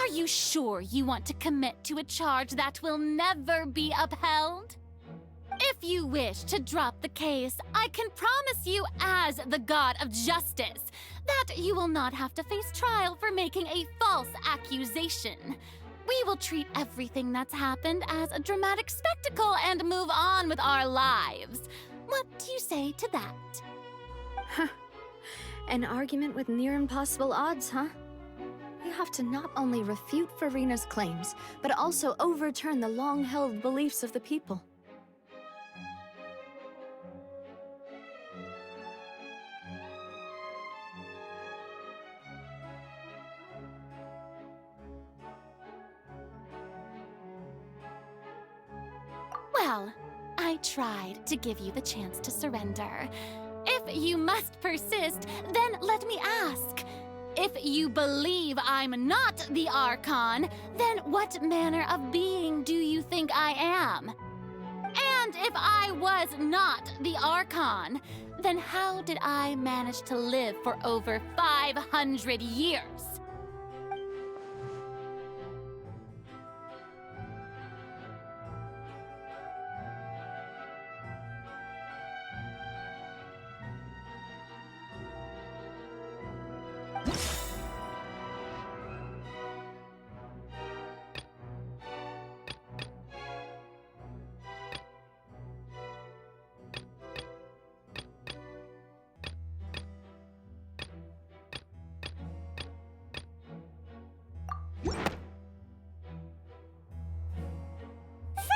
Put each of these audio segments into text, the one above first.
Are you sure you want to commit to a charge that will never be upheld? If you wish to drop the case, I can promise you as the god of justice that you will not have to face trial for making a false accusation. We will treat everything that's happened as a dramatic spectacle and move on with our lives. What do you say to that? Huh. An argument with near impossible odds, huh? You have to not only refute Farina's claims, but also overturn the long-held beliefs of the people. Well, I tried to give you the chance to surrender. If you must persist, then let me ask. If you believe I'm not the Archon, then what manner of being do you think I am? And if I was not the Archon, then how did I manage to live for over 500 years?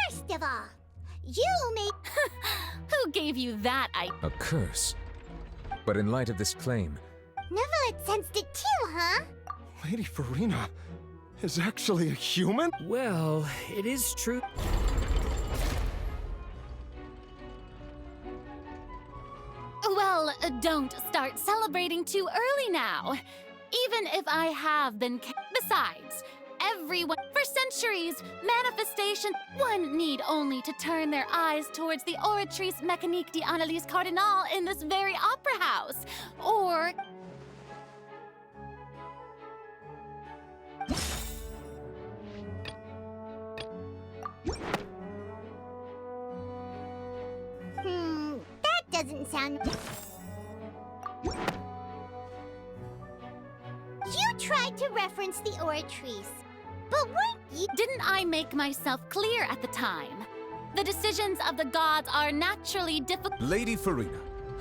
First of all, you may... Who gave you that A curse. But in light of this claim, Neverlet sensed it too, huh? Lady Farina is actually a human? Well, it is true. Well, don't start celebrating too early now. Even if I have been Besides, everyone... For centuries, manifestation... One need only to turn their eyes towards the Oratrice Mécanique d'Analyse Cardinal in this very opera house. Or... That doesn't sound... You tried to reference the Oratrice, but weren't you... Didn't I make myself clear at the time? The decisions of the gods are naturally difficult... Lady Farina,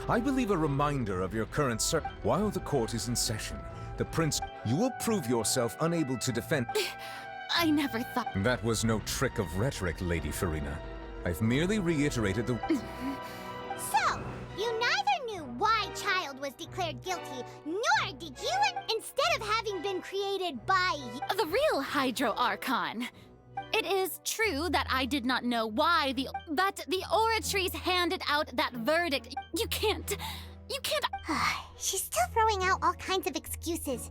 I believe a reminder of your current while the court is in session, the prince, you will prove yourself unable to defend... I never thought... That was no trick of rhetoric, Lady Farina. I've merely reiterated the... So, you neither knew why Child was declared guilty, nor did you, instead of having been created by... The real Hydro Archon. It is true that I did not know why But the Oratrice handed out that verdict. You can't... She's still throwing out all kinds of excuses.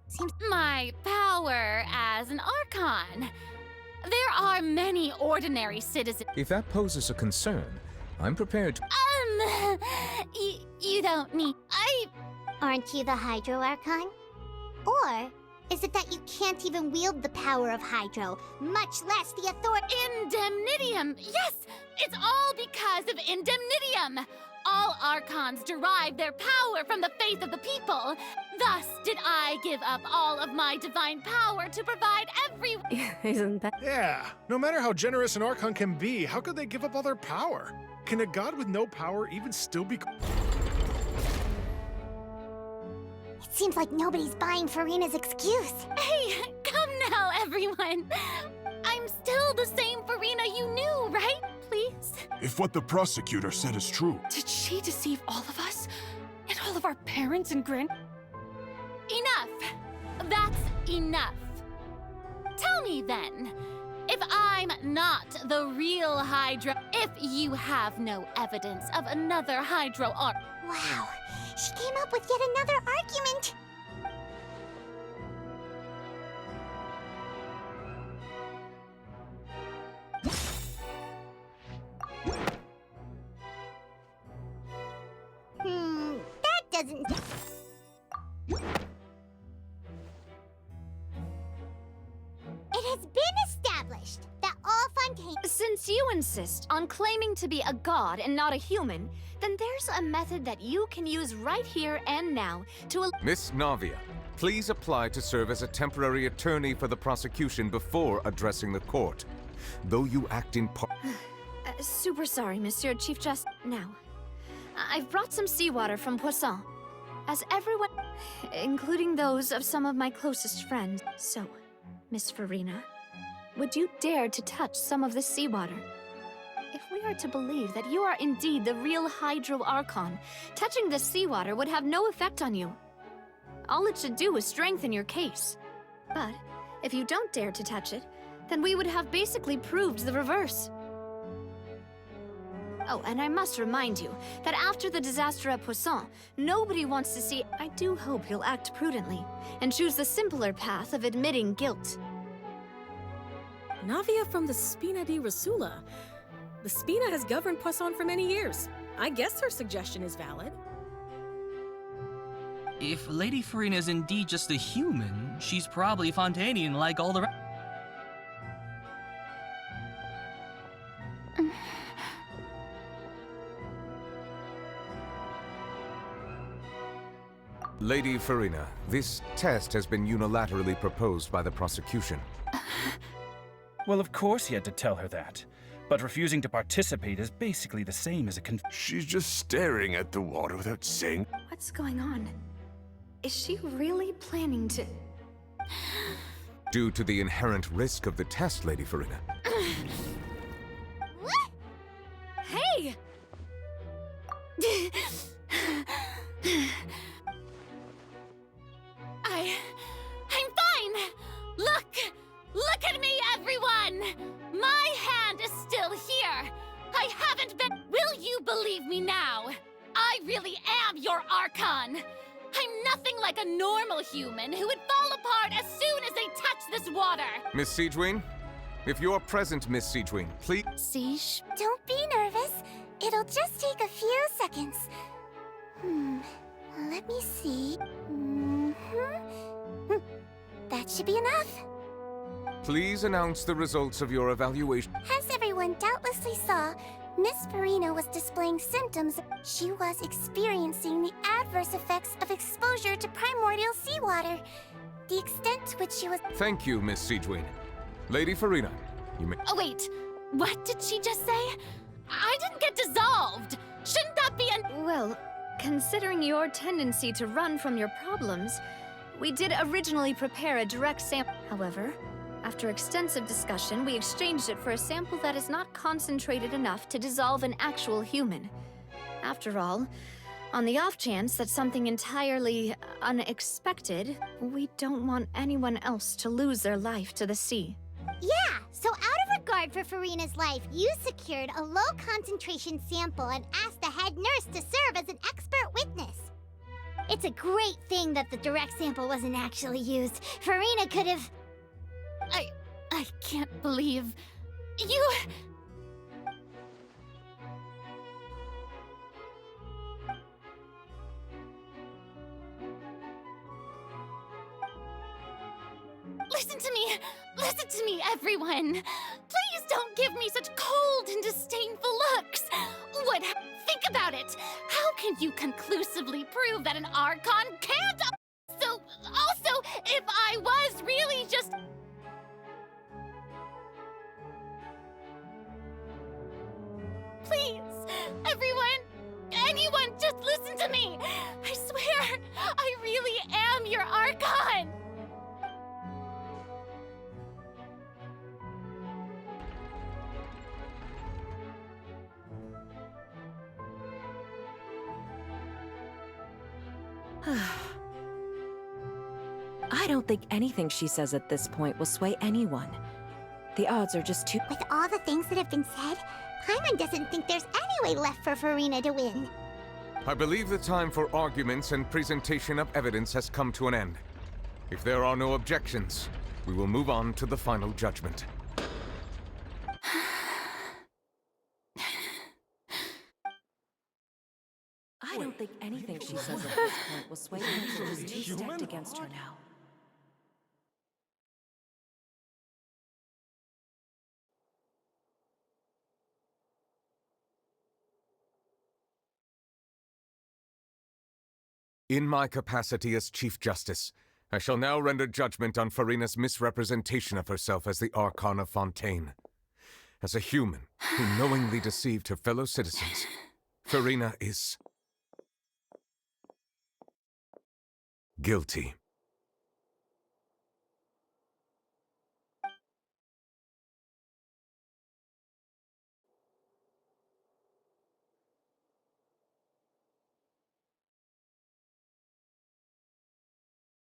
Seems... My power as an Archon. There are many ordinary citizens... If that poses a concern, I'm prepared to... You don't need... Aren't you the Hydro Archon? Or is it that you can't even wield the power of Hydro, much less the authority... Indemnitium! Yes! It's all because of Indemnitium! All Archons derive their power from the faith of the people. Thus did I give up all of my divine power to provide every... Isn't that... Yeah, no matter how generous an Archon can be, how could they give up all their power? Can a god with no power even still be... It seems like nobody's buying Farina's excuse. Hey, come now, everyone. I'm still the same Farina you knew, right? Please? If what the prosecutor said is true. Did she deceive all of us? And all of our parents and Enough! That's enough. Tell me then, if I'm not the real Hydro, if you have no evidence of another Hydro Arc... Wow, she came up with yet another argument. That doesn't... has been established that all Fontaine— Since you insist on claiming to be a god and not a human, then there's a method that you can use right here and now to Miss Navia, please apply to serve as a temporary attorney for the prosecution before addressing the court. Though you act in part. super sorry, Monsieur Chief Justice. Now, I've brought some seawater from Poisson. As everyone, including those of some of my closest friends. So, Miss Farina, would you dare to touch some of the seawater? If we are to believe that you are indeed the real Hydro Archon, touching the seawater would have no effect on you. All it should do is strengthen your case. But if you don't dare to touch it, then we would have basically proved the reverse. Oh, and I must remind you that after the disaster at Poisson, nobody wants to see— I do hope you'll act prudently and choose the simpler path of admitting guilt. Navia from the Spina di Rasula. The Spina has governed Poisson for many years. I guess her suggestion is valid. If Lady Farina is indeed just a human, she's probably Fontainian like all the rest. Lady Farina, this test has been unilaterally proposed by the prosecution. Well, of course he had to tell her that. But refusing to participate is basically the same as a She's just staring at the water without saying. What's going on? Is she really planning to— Due to the inherent risk of the test, Lady Farina. What? Hey! I'm fine! Look at me, everyone! My hand is still here! I haven't been— Will you believe me now? I really am your Archon! I'm nothing like a normal human who would fall apart as soon as they touch this water! Miss Siegewien? If you're present, Miss Siegewien, please— Siege? Don't be nervous. It'll just take a few seconds. Let me see. That should be enough. Please announce the results of your evaluation. As everyone doubtlessly saw, Miss Farina was displaying symptoms. She was experiencing the adverse effects of exposure to primordial seawater. The extent to which she was— Thank you, Miss Siegewien. Lady Farina, you may— Oh, wait. What did she just say? I didn't get dissolved! Shouldn't that be an— Well, considering your tendency to run from your problems, we did originally prepare a direct sample. However, after extensive discussion, we exchanged it for a sample that is not concentrated enough to dissolve an actual human. After all, on the off chance that something entirely unexpected, we don't want anyone else to lose their life to the sea. Yeah, so out of regard for Farina's life, you secured a low-concentration sample and asked the head nurse to serve as an expert witness. It's a great thing that the direct sample wasn't actually used. Farina could have— I can't believe you— Listen to me, everyone! Please don't give me such cold and disdainful looks! Think about it! How can you conclusively prove that an Archon can't— Also, if I was really just— Please, anyone, just listen to me! I swear, I really am your Archon! I don't think anything she says at this point will sway anyone. The odds are just too— With all the things that have been said, Paimon doesn't think there's any way left for Farina to win. I believe the time for arguments and presentation of evidence has come to an end. If there are no objections, we will move on to the final judgment. I don't think anything she says at this point will sway anyone. She's too stacked against her now. In my capacity as Chief Justice, I shall now render judgment on Farina's misrepresentation of herself as the Archon of Fontaine. As a human who knowingly deceived her fellow citizens, Farina is guilty.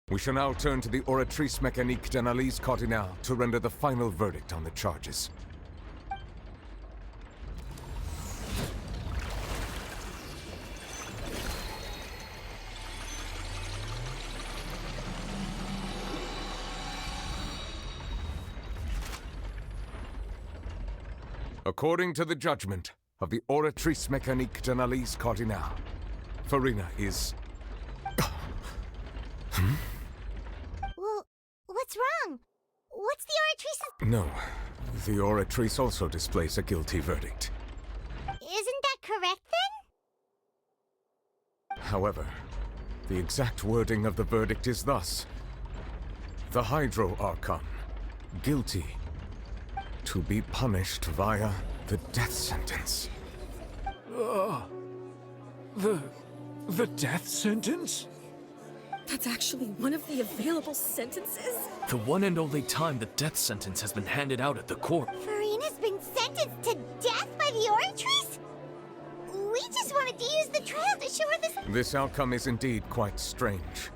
We shall now turn to the Oratrice Mécanique d'Analyse Cardinale to render the final verdict on the charges. According to the judgment of the Oratrice Mécanique d'Analyse Cardinale, Farina is... Well, what's wrong? What's the Oratrice's... No, the Oratrice also displays a guilty verdict. Isn't that correct, then? However, the exact wording of the verdict is thus. The Hydro Archon, guilty, to be punished via the death sentence. The death sentence? That's actually one of the available sentences? The one and only time the death sentence has been handed out at the court. Farina's been sentenced to death by the Oratrice? We just wanted to use the trial to show her this... This outcome is indeed quite strange.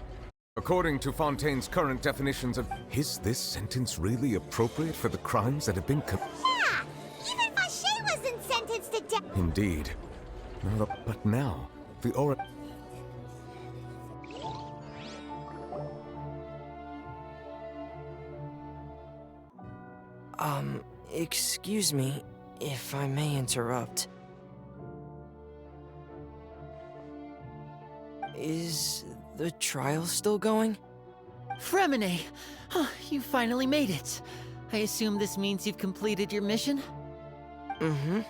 According to Fontaine's current definitions of... Is this sentence really appropriate for the crimes that have been Yeah! Even Fauché wasn't sentenced to death! Indeed. But now, the Excuse me, if I may interrupt. Is the trial still going? Fremine! Oh, you finally made it. I assume this means you've completed your mission? Mm-hmm.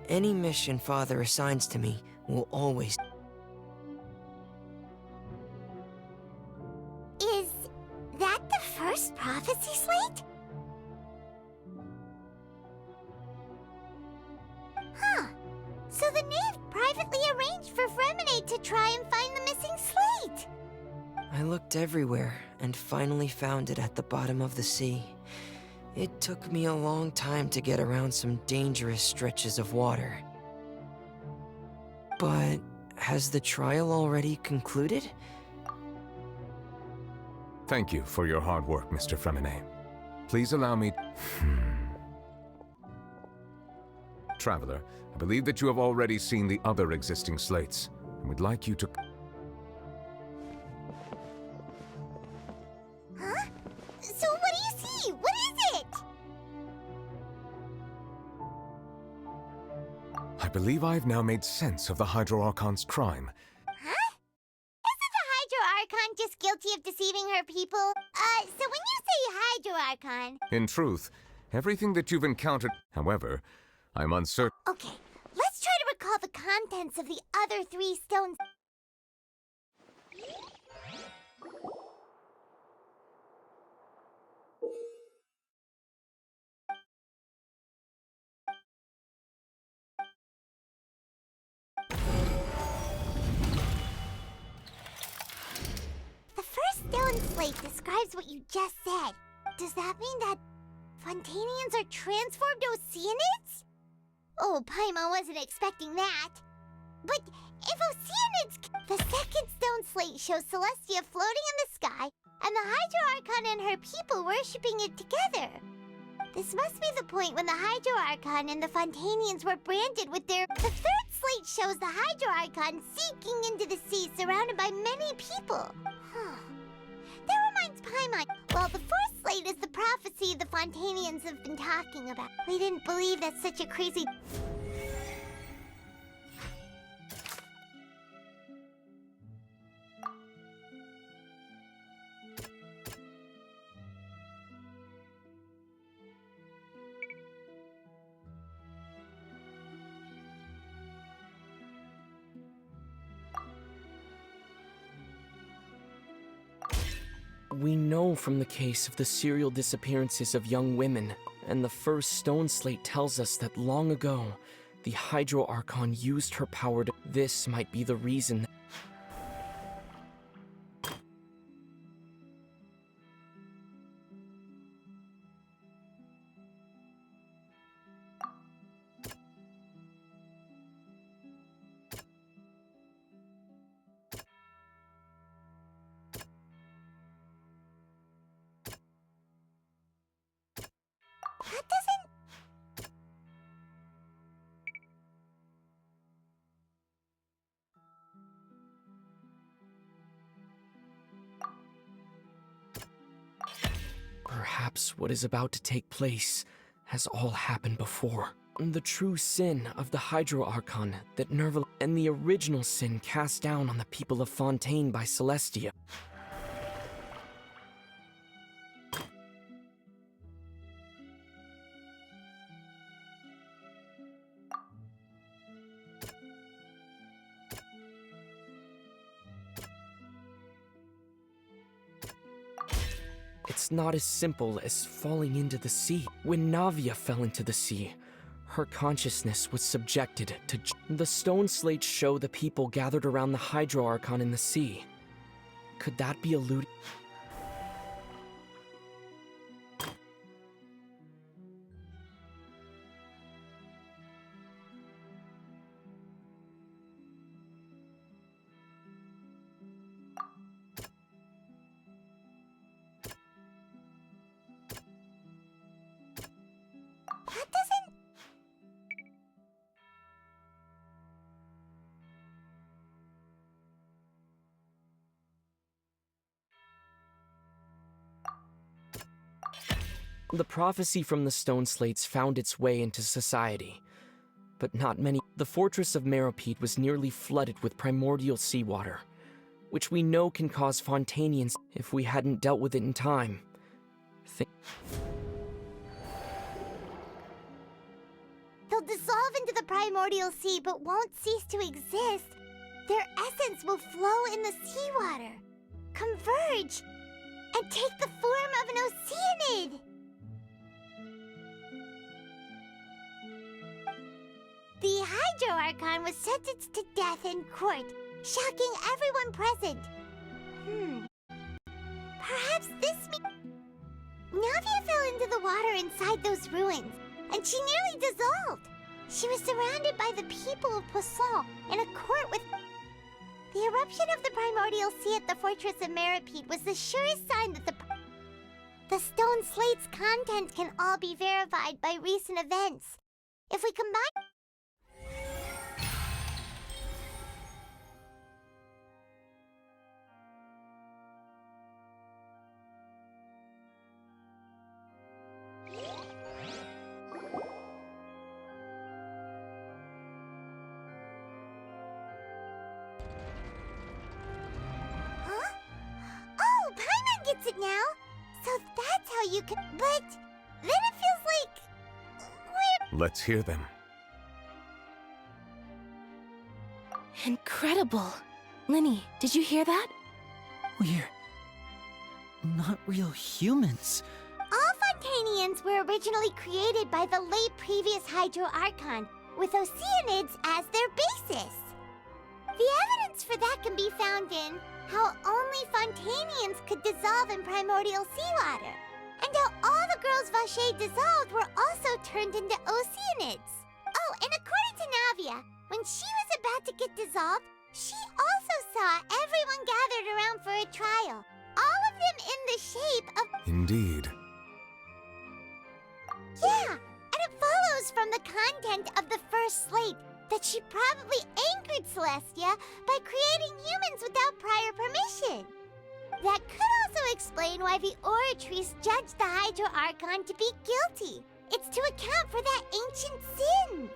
Any mission Father assigns to me will always... Is that the first prophecy slate? Huh. So the knave privately arranged for Fremine to try and find the missing slate! I looked everywhere and finally found it at the bottom of the sea. It took me a long time to get around some dangerous stretches of water. But has the trial already concluded? Thank you for your hard work, Mr. Fremine. Please allow me... Traveler, I believe that you have already seen the other existing slates, and would like you to... Huh? So what do you see? What is it? I believe I have now made sense of the Hydro Archon's crime. Huh? Isn't the Hydro Archon just guilty of deceiving her people? So when you say Hydro Archon... In truth, everything that you've encountered... However, I'm uncertain... Okay, let's try to recall the contents of the other 3 stones. The first stone slate describes what you just said. Does that mean that Fontainians are transformed Oceanids? Oh, Paimon wasn't expecting that. But if Oceanids... The second stone slate shows Celestia floating in the sky, and the Hydro Archon and her people worshipping it together. This must be the point when the Hydro Archon and the Fontainians were branded with their... The third slate shows the Hydro Archon sinking into the sea surrounded by many people. That reminds Paimon. Well, the fourth slate is the prophecy the Fontainians have been talking about. We didn't believe that such a crazy... We know from the case of the serial disappearances of young women, and the first stone slate tells us that long ago, the Hydro Archon used her power to... This might be the reason. That doesn't... Perhaps what is about to take place has all happened before. The true sin of the Hydro Archon that Nerval and the original sin cast down on the people of Fontaine by Celestia. It's not as simple as falling into the sea. When Navia fell into the sea, her consciousness was subjected to... The stone slates show the people gathered around the Hydro Archon in the sea. Could that be alluding... That doesn't... The prophecy from the stone slates found its way into society, but not many. The fortress of Meropide was nearly flooded with primordial seawater, which we know can cause Fontainians if we hadn't dealt with it in time. They'll dissolve into the primordial sea but won't cease to exist. Their essence will flow in the seawater, converge, and take the form of an oceanid. The Hydro Archon was sentenced to death in court, shocking everyone present. Perhaps this means... Navia fell into the water inside those ruins, and she nearly dissolved. She was surrounded by the people of Poisson in a court with... The eruption of the primordial sea at the fortress of Meropide was the surest sign that the stone slate's content can all be verified by recent events. If we combine... Gets it now, so that's how you can. But then it feels like we're... Let's hear them. Incredible. Linny, did you hear that? We're not real humans. All Fontainians were originally created by the late previous Hydro Archon, with oceanids as their basis. The evidence for that can be found in how only Fontainians could dissolve in primordial seawater, and how all the girls Vacher dissolved were also turned into oceanids. Oh, and according to Navia, when she was about to get dissolved, she also saw everyone gathered around for a trial, all of them in the shape of... Indeed. Yeah, and it follows from the content of the first slate that she probably angered Celestia by creating humans without prior permission. That could also explain why the Oratrice judged the Hydro Archon to be guilty. It's to account for that ancient sin.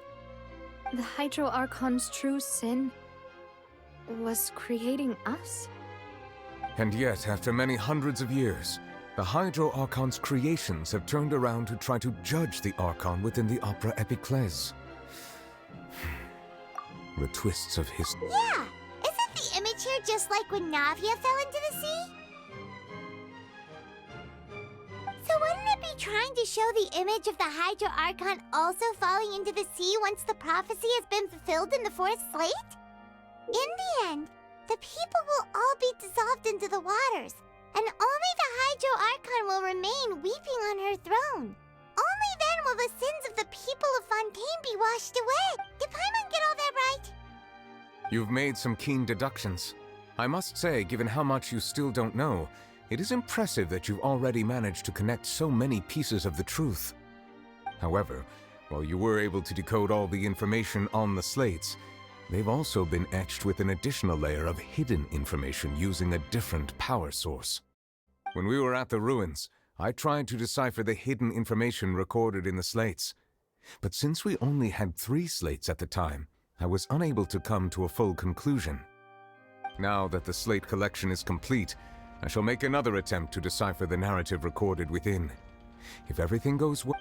The Hydro Archon's true sin was creating us? And yet, after many hundreds of years, the Hydro Archon's creations have turned around to try to judge the Archon within the Opera Epiclese. The twists of history. Yeah! Isn't the image here just like when Navia fell into the sea? wouldn't it be trying to show the image of the Hydro Archon also falling into the sea once the prophecy has been fulfilled in the fourth slate? In the end, the people will all be dissolved into the waters, and only the Hydro Archon will remain weeping on her throne. Only then will the sins of the people of Fontaine be washed away. Did Paimon get all that right? You've made some keen deductions. I must say, given how much you still don't know, it is impressive that you've already managed to connect so many pieces of the truth. However, while you were able to decode all the information on the slates, they've also been etched with an additional layer of hidden information using a different power source. When we were at the ruins, I tried to decipher the hidden information recorded in the slates. But since we only had 3 slates at the time, I was unable to come to a full conclusion. Now that the slate collection is complete, I shall make another attempt to decipher the narrative recorded within. If everything goes well...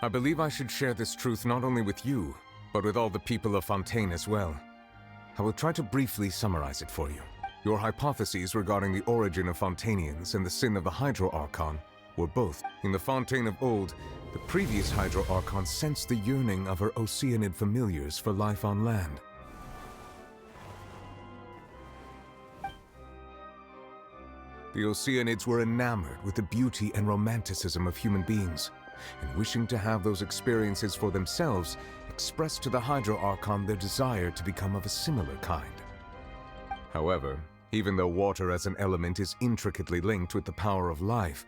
I believe I should share this truth not only with you, but with all the people of Fontaine as well. I will try to briefly summarize it for you. Your hypotheses regarding the origin of Fontainians and the sin of the Hydro Archon were both. In the Fontaine of old, the previous Hydro Archon sensed the yearning of her Oceanid familiars for life on land. The Oceanids were enamored with the beauty and romanticism of human beings, and wishing to have those experiences for themselves, expressed to the Hydro Archon their desire to become of a similar kind. However, even though water as an element is intricately linked with the power of life,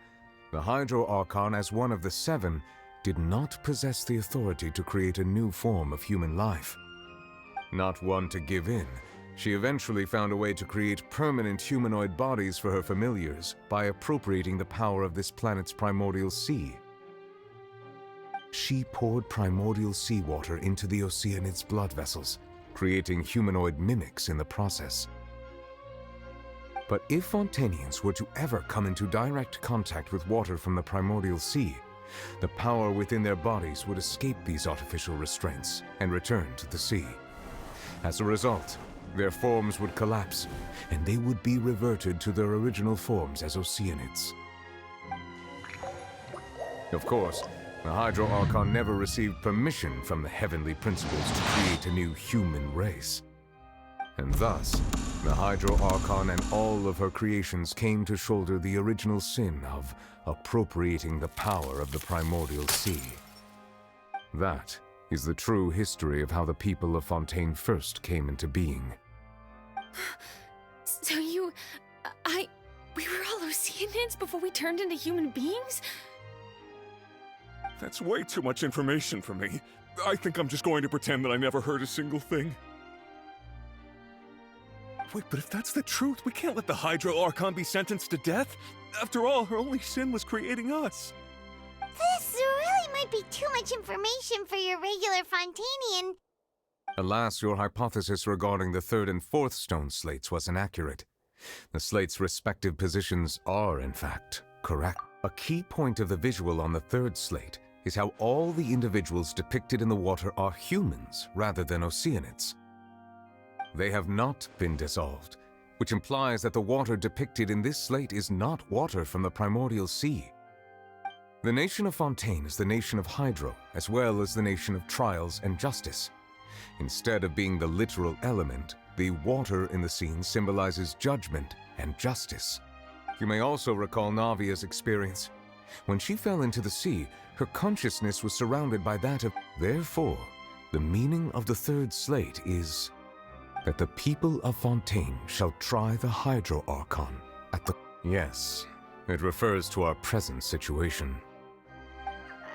the Hydro Archon, as one of the 7, did not possess the authority to create a new form of human life. Not one to give in, she eventually found a way to create permanent humanoid bodies for her familiars by appropriating the power of this planet's primordial sea. She poured primordial seawater into the Oceanid's blood vessels, creating humanoid mimics in the process. But if Fontainians were to ever come into direct contact with water from the primordial sea, the power within their bodies would escape these artificial restraints and return to the sea. As a result, their forms would collapse, and they would be reverted to their original forms as Oceanids. Of course, the Hydro Archon never received permission from the heavenly principles to create a new human race. And thus, the Hydro Archon and all of her creations came to shoulder the original sin of appropriating the power of the primordial sea. That is the true history of how the people of Fontaine first came into being. So we were all Oceanids before we turned into human beings? That's way too much information for me. I think I'm just going to pretend that I never heard a single thing. Wait, but if that's the truth, we can't let the Hydro Archon be sentenced to death. After all, her only sin was creating us. This really might be too much information for your regular Fontainian. Alas, your hypothesis regarding the 3rd and 4th stone slates was inaccurate. The slates' respective positions are, in fact, correct. A key point of the visual on the 3rd slate is how all the individuals depicted in the water are humans rather than Oceanids. They have not been dissolved, which implies that the water depicted in this slate is not water from the primordial sea. The nation of Fontaine is the nation of Hydro, as well as the nation of trials and justice. Instead of being the literal element, the water in the scene symbolizes judgment and justice. You may also recall Navia's experience. When she fell into the sea, her consciousness was surrounded by that of... Therefore, the meaning of the 3rd slate is that the people of Fontaine shall try the Hydro Archon at the... Yes, it refers to our present situation.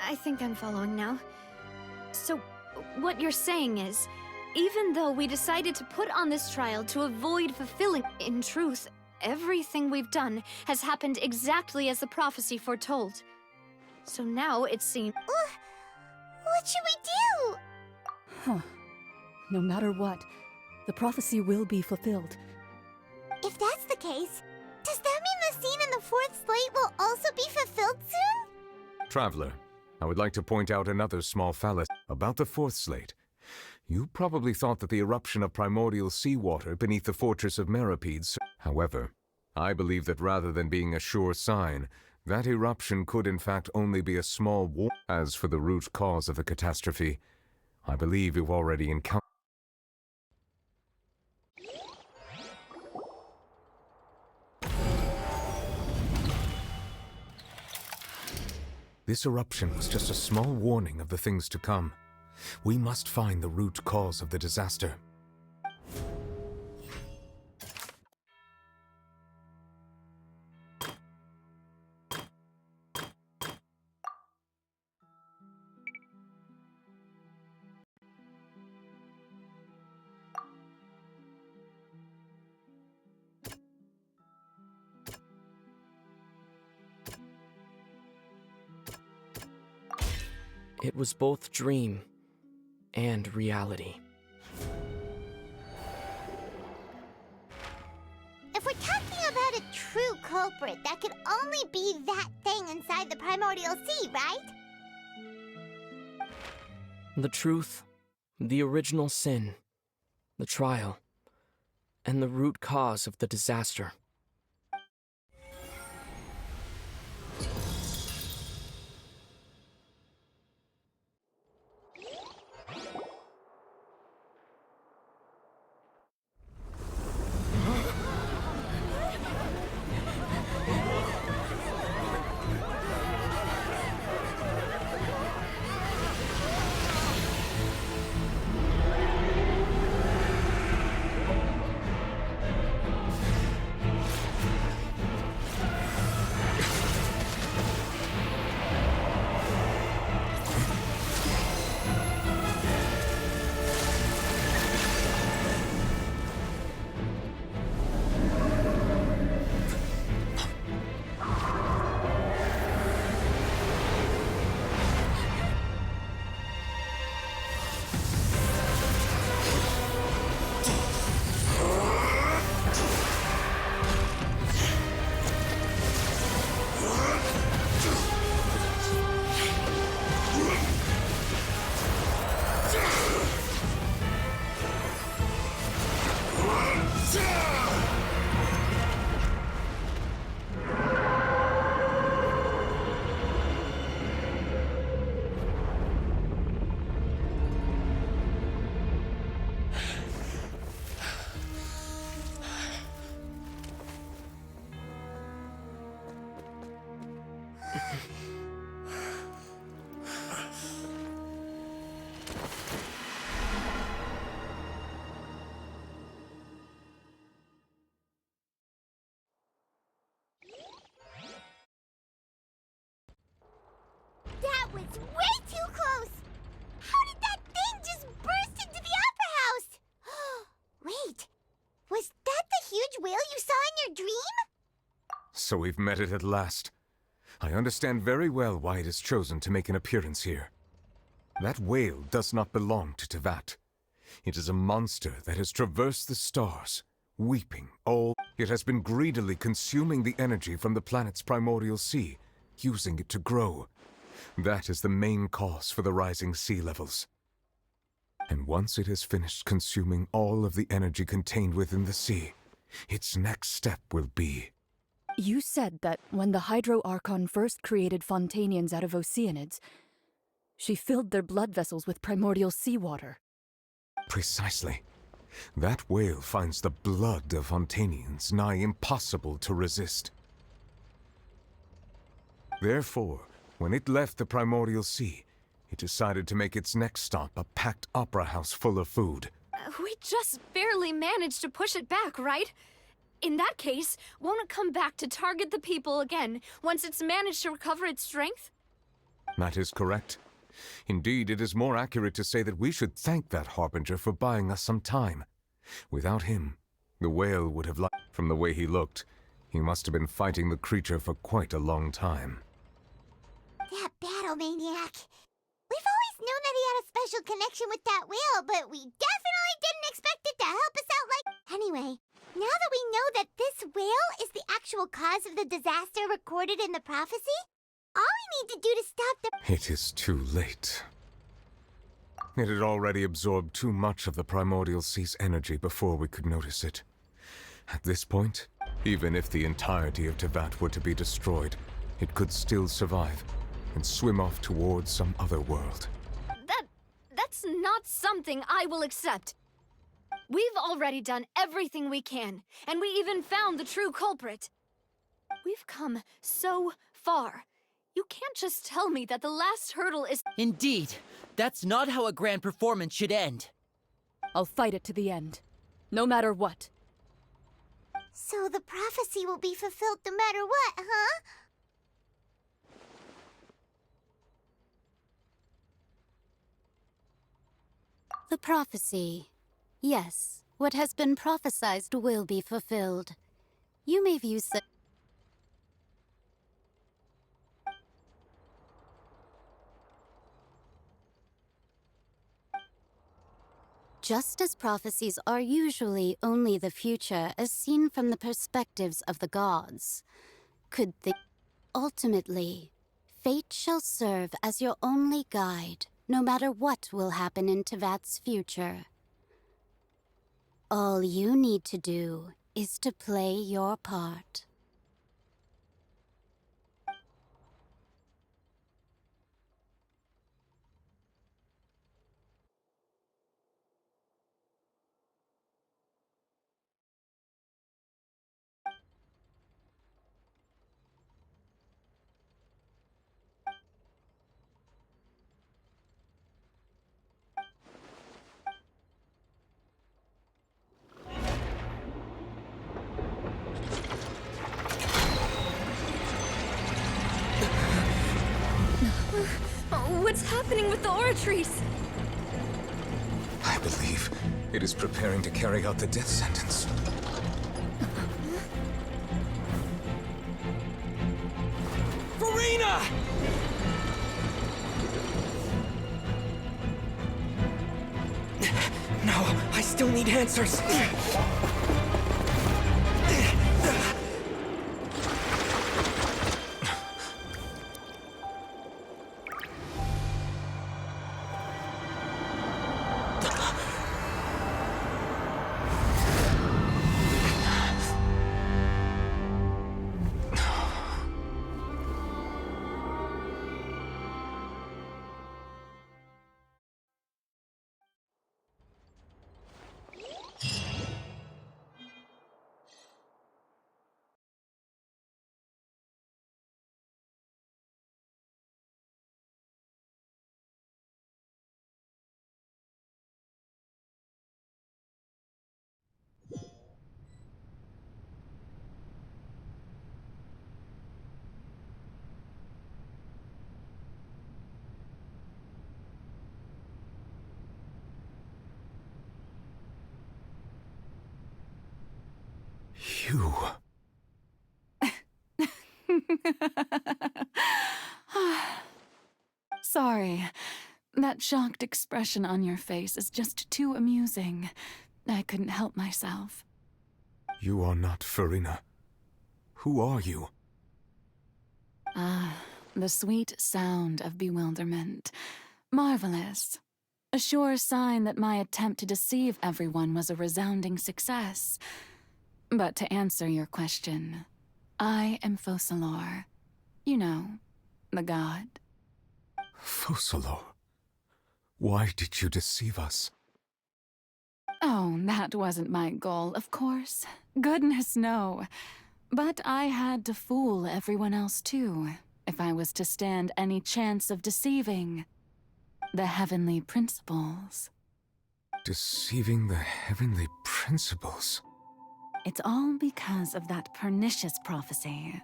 I think I'm following now. So, what you're saying is, even though we decided to put on this trial to avoid fulfilling, in truth, everything we've done has happened exactly as the prophecy foretold. So now it seems... What should we do? Huh. No matter what, the prophecy will be fulfilled. If that's the case, does that mean the scene in the 4th slate will also be fulfilled soon? Traveler, I would like to point out another small fallacy about the 4th slate. You probably thought that the eruption of primordial seawater beneath the fortress of Meripedes. However, I believe that rather than being a sure sign, that eruption could in fact only be a small war. As for the root cause of the catastrophe, I believe you've already encountered. This eruption was just a small warning of the things to come. We must find the root cause of the disaster. It was both dream and reality. If we're talking about a true culprit, that could only be that thing inside the primordial sea, right? The truth, the original sin, the trial, and the root cause of the disaster. That was way too close! How did that thing just burst into the Opera House? Wait, was that the huge whale you saw in your dream? So we've met it at last. I understand very well why it has chosen to make an appearance here. That whale does not belong to Tevat. It is a monster that has traversed the stars, weeping all. It has been greedily consuming the energy from the planet's primordial sea, using it to grow. That is the main cause for the rising sea levels. And once it has finished consuming all of the energy contained within the sea, its next step will be... You said that when the Hydro Archon first created Fontainians out of Oceanids, she filled their blood vessels with primordial seawater. Precisely. That whale finds the blood of Fontainians nigh impossible to resist. Therefore, when it left the primordial sea, it decided to make its next stop a packed opera house full of food. We just barely managed to push it back, right? In that case, won't it come back to target the people again once it's managed to recover its strength? That is correct. Indeed, it is more accurate to say that we should thank that Harbinger for buying us some time. Without him, the whale would have From the way he looked, he must have been fighting the creature for quite a long time. That battle maniac. We've always known that he had a special connection with that whale, but we definitely didn't expect it to help us out like... Anyway, now that we know that this whale is the actual cause of the disaster recorded in the prophecy, all we need to do to stop the... It is too late. It had already absorbed too much of the primordial sea's energy before we could notice it. At this point, even if the entirety of Tevat were to be destroyed, it could still survive and swim off towards some other world. That's not something I will accept. We've already done everything we can, and we even found the true culprit. We've come so far. You can't just tell me that the last hurdle is— Indeed, that's not how a grand performance should end. I'll fight it to the end, no matter what. So the prophecy will be fulfilled no matter what, huh? The prophecy. Yes, what has been prophesied will be fulfilled. You may view just as prophecies are usually only the future as seen from the perspectives of the gods, could they— ultimately, fate shall serve as your only guide, no matter what will happen in Tevat's future. All you need to do is to play your part. What's happening with the oratories? I believe it is preparing to carry out the death sentence. Farina! No, I still need answers. You... Sorry. That shocked expression on your face is just too amusing. I couldn't help myself. You are not Farina. Who are you? Ah, the sweet sound of bewilderment. Marvelous. A sure sign that my attempt to deceive everyone was a resounding success. But to answer your question, I am Focalor. You know, the god. Focalor? Why did you deceive us? Oh, that wasn't my goal, of course. Goodness, no. But I had to fool everyone else too, if I was to stand any chance of deceiving the heavenly principles. Deceiving the heavenly principles? It's all because of that pernicious prophecy.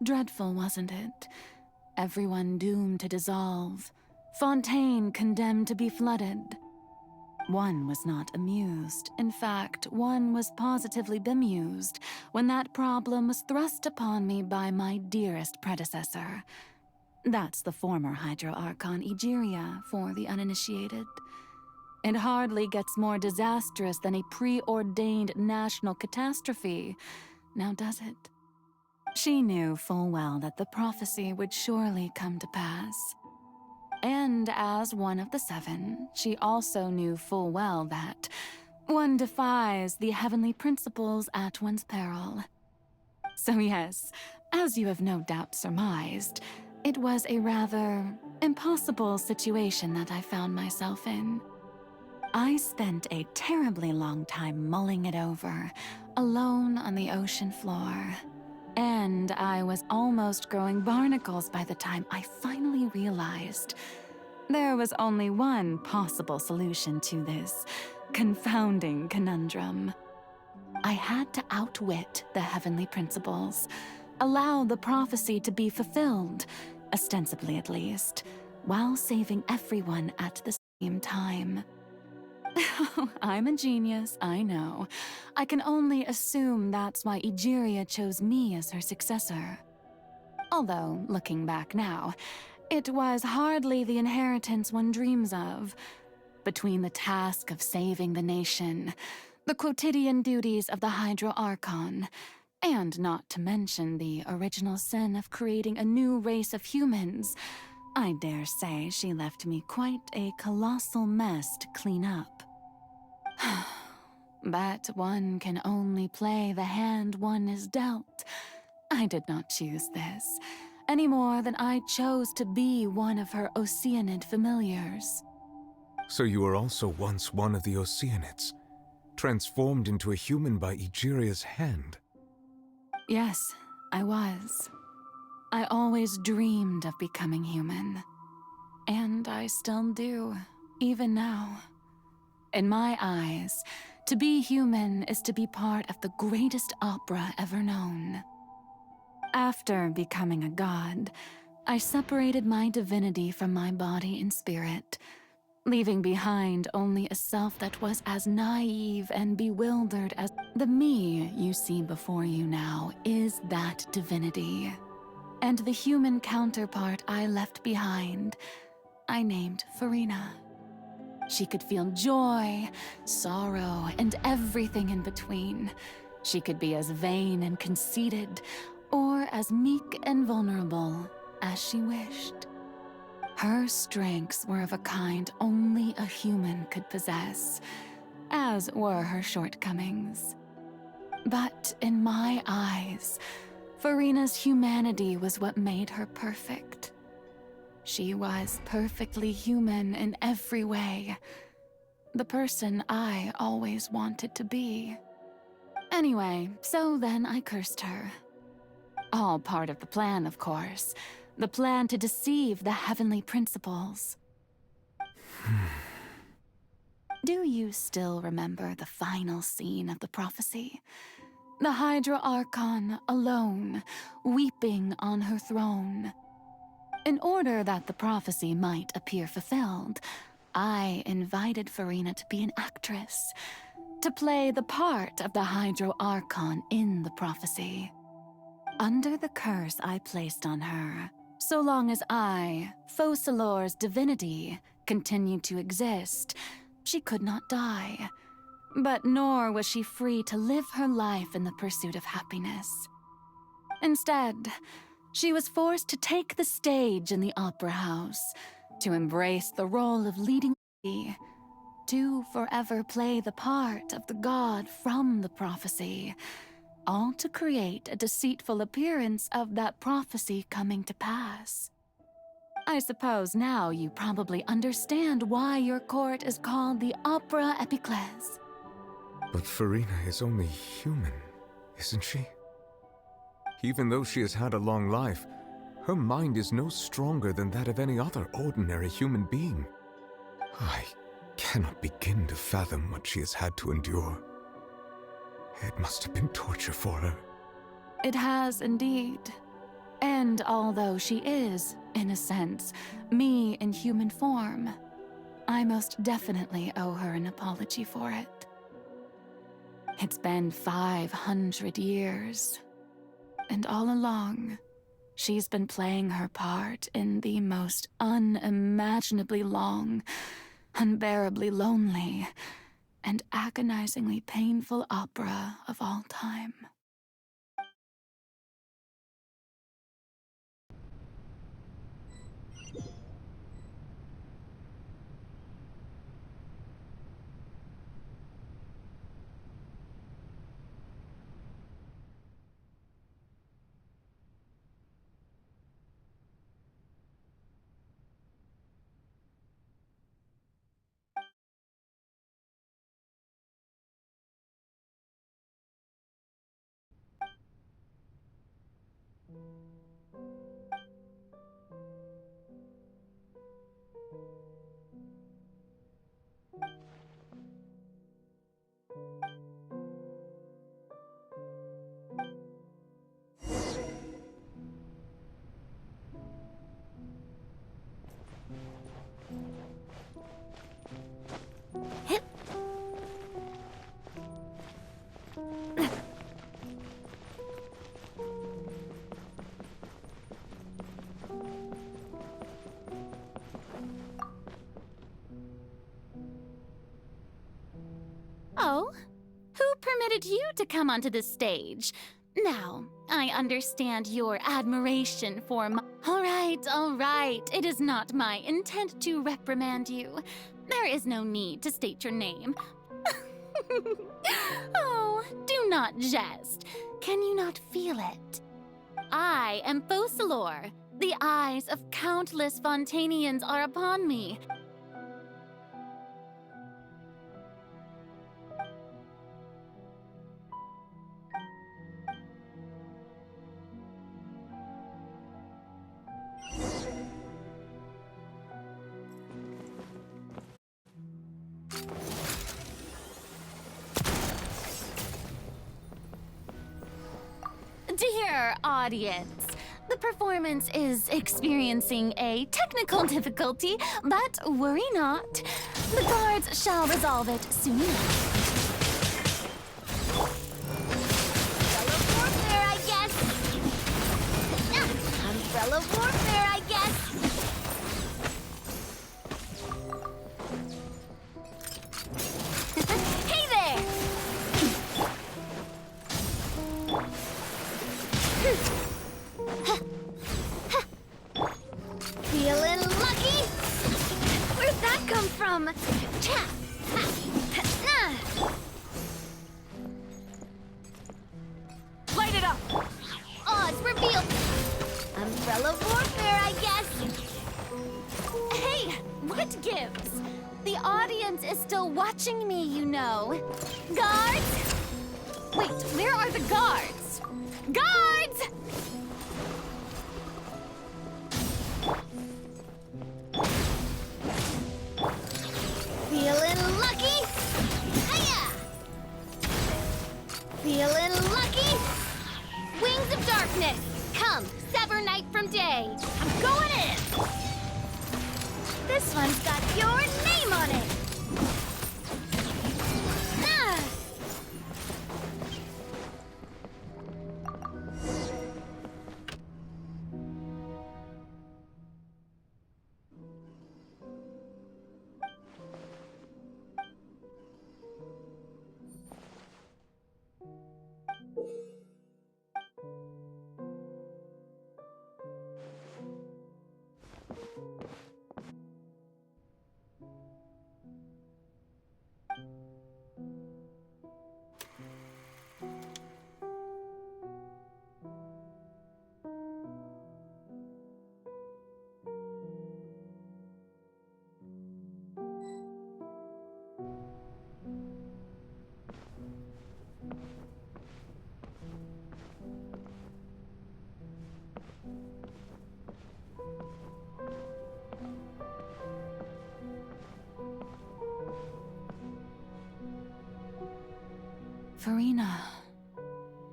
Dreadful, wasn't it? Everyone doomed to dissolve. Fontaine condemned to be flooded. One was not amused. In fact, one was positively bemused when that problem was thrust upon me by my dearest predecessor. That's the former Hydro Archon Egeria for the uninitiated. It hardly gets more disastrous than a preordained national catastrophe, now does it? She knew full well that the prophecy would surely come to pass. And as one of the seven, she also knew full well that one defies the heavenly principles at one's peril. So yes, as you have no doubt surmised, it was a rather impossible situation that I found myself in. I spent a terribly long time mulling it over, alone on the ocean floor. And I was almost growing barnacles by the time I finally realized there was only one possible solution to this confounding conundrum. I had to outwit the heavenly principles, allow the prophecy to be fulfilled, ostensibly at least, while saving everyone at the same time. I'm a genius, I know. I can only assume that's why Egeria chose me as her successor. Although, looking back now, it was hardly the inheritance one dreams of. Between the task of saving the nation, the quotidian duties of the Hydro Archon, and not to mention the original sin of creating a new race of humans, I dare say she left me quite a colossal mess to clean up. But one can only play the hand one is dealt. I did not choose this, any more than I chose to be one of her Oceanid familiars. So you were also once one of the Oceanids, transformed into a human by Egeria's hand. Yes, I was. I always dreamed of becoming human. And I still do, even now. In my eyes, to be human is to be part of the greatest opera ever known. After becoming a god, I separated my divinity from my body and spirit, leaving behind only a self that was as naive and bewildered as the me you see before you now is that divinity. And the human counterpart I left behind, I named Farina. She could feel joy, sorrow, and everything in between. She could be as vain and conceited, or as meek and vulnerable as she wished. Her strengths were of a kind only a human could possess, as were her shortcomings. But in my eyes, Farina's humanity was what made her perfect. She was perfectly human in every way. The person I always wanted to be. Anyway, so then I cursed her. All part of the plan, of course. The plan to deceive the heavenly principles. Do you still remember the final scene of the prophecy? The Hydra Archon alone, weeping on her throne. In order that the prophecy might appear fulfilled, I invited Farina to be an actress, to play the part of the Hydro Archon in the prophecy. Under the curse I placed on her, so long as I, Focalor's divinity, continued to exist, she could not die. But nor was she free to live her life in the pursuit of happiness. Instead, she was forced to take the stage in the opera house, to embrace the role of leading lady, to forever play the part of the god from the prophecy, all to create a deceitful appearance of that prophecy coming to pass. I suppose now you probably understand why your court is called the Opera Epiclese. But Farina is only human, isn't she? Even though she has had a long life, her mind is no stronger than that of any other ordinary human being. I cannot begin to fathom what she has had to endure. It must have been torture for her. It has indeed. And although she is, in a sense, me in human form, I most definitely owe her an apology for it. It's been 500 years. And all along, she's been playing her part in the most unimaginably long, unbearably lonely, and agonizingly painful opera of all time. Oh? Who permitted you to come onto the stage? Now, I understand your admiration for my— All right. It is not my intent to reprimand you. There is no need to state your name. Oh, do not jest. Can you not feel it? I am Focalor. The eyes of countless Fontainians are upon me. Dear audience, the performance is experiencing a technical difficulty, but worry not. The guards shall resolve it soon enough. Umbrella warfare, I guess. Umbrella warfare, I guess. Hey there! Feeling lucky? Where'd that come from? Light it up! Odds revealed. Umbrella warfare, I guess. Hey, what gives? The audience is still watching me, you know. Guards! Wait, where are the guards? Guards! Feeling lucky? Hiya! Feeling lucky? Wings of darkness, come, sever night from day. I'm going in. This one's got your name on it. Ah!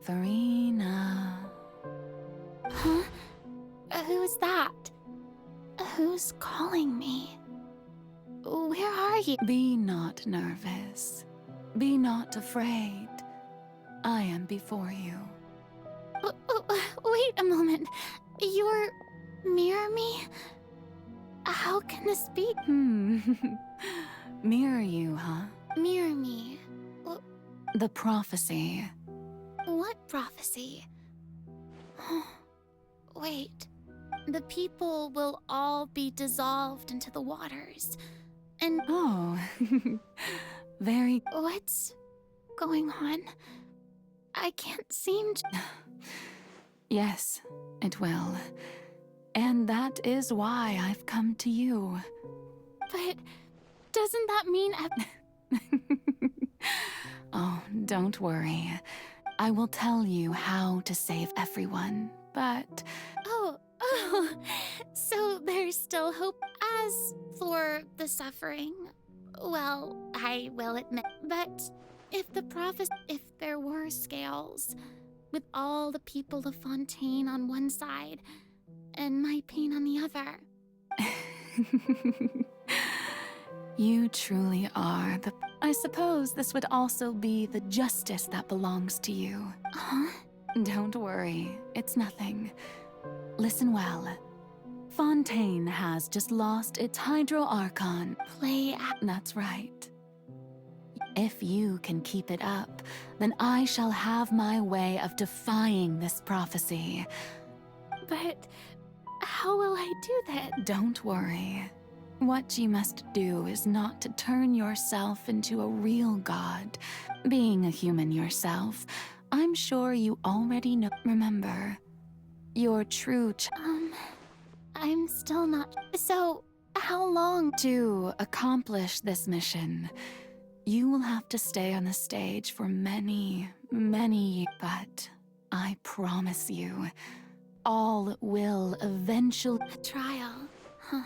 Farina. Huh? Who's that? Who's calling me? Where are you? Be not nervous. Be not afraid. I am before you. Wait a moment. You're mirror me? How can this be? Mirror you, huh? Mirror me? The prophecy. What prophecy? Wait. The people will all be dissolved into the waters. And Oh, very. what's going on? I can't seem to. Yes, it will. And that is why I've come to you. But doesn't that mean Oh, don't worry. I will tell you how to save everyone, but... Oh, so there's still hope. As for the suffering, well, I will admit. But if there were scales, with all the people of Fontaine on one side, and my pain on the other. You truly are the... I suppose this would also be the justice that belongs to you. Huh? Don't worry, it's nothing. Listen well. Fontaine has just lost its Hydro Archon. Play That's right. If you can keep it up, then I shall have my way of defying this prophecy. But how will I do that? Don't worry. What you must do is not to turn yourself into a real god. Being a human yourself, I'm sure you already know. Remember, your true I'm still not. So, how long? To accomplish this mission, you will have to stay on the stage for many, many years. But I promise you, all will eventually. A trial. Huh.